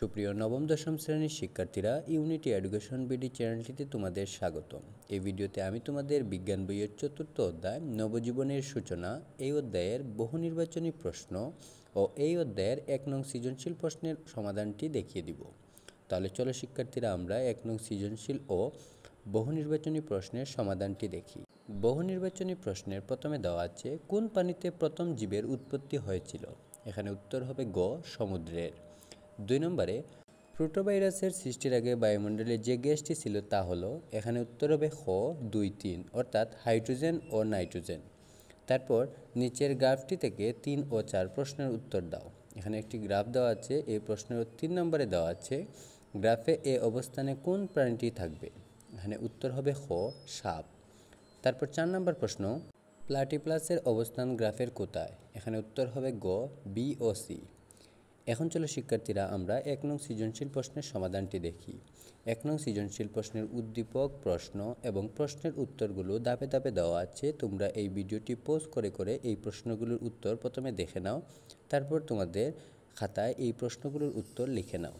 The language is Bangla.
সুপ্রিয় নবম দশম শ্রেণীর শিক্ষার্থীরা, ইউনিটি এডুকেশন বিডি চ্যানেলটিতে তোমাদের স্বাগতম। এই ভিডিওতে আমি তোমাদের বিজ্ঞান বইয়ের চতুর্থ অধ্যায় নবজীবনের সূচনা এই অধ্যায়ের বহু নির্বাচনী প্রশ্ন ও এই অধ্যায়ের 1 নং সৃজনশীল প্রশ্নের সমাধানটি দেখিয়ে দিব। তাহলে চলো শিক্ষার্থীরা, আমরা 1 নং সৃজনশীল ও বহু নির্বাচনী প্রশ্নের সমাধানটি দেখি। বহু নির্বাচনী প্রশ্নের প্রথমে দেওয়া আছে, কোন পানিতে প্রথম জীবের উৎপত্তি হয়েছিল? এখানে উত্তর হবে গ, সমুদ্রের। 2 নম্বরে, প্রোটোভাইরাসের সৃষ্টির আগে বায়ুমণ্ডলে যে গ্যাসটি ছিল তা হলো, এখানে উত্তর হবে খ, 2, 3 অর্থাৎ হাইড্রোজেন ও নাইট্রোজেন। তারপর নিচের গ্রাফটি থেকে 3 ও 4 প্রশ্নের উত্তর দাও। এখানে একটি গ্রাফ দেওয়া আছে, এই প্রশ্নের 3 নম্বরে দেওয়া আছে, গ্রাফে এ অবস্থানে কোন প্রাণীটি থাকবে? এখানে উত্তর হবে খ, সাপ। তারপর 4 নম্বর প্রশ্ন, প্লাটিপ্লাসের অবস্থান গ্রাফের কোথায়? এখানে উত্তর হবে গ, বি ও সি। এখন চলো শিক্ষার্থীরা, আমরা 1 নং সৃজনশীল প্রশ্নের সমাধানটি দেখি। 1 নং সৃজনশীল প্রশ্নের উদ্দীপক, প্রশ্ন এবং প্রশ্নের উত্তরগুলো ধাপে ধাপে দেওয়া আছে। তোমরা এই ভিডিওটি পজ করে করে এই প্রশ্নগুলোর উত্তর প্রথমে দেখে নাও, তারপর তোমাদের খাতায় এই প্রশ্নগুলোর উত্তর লিখে নাও।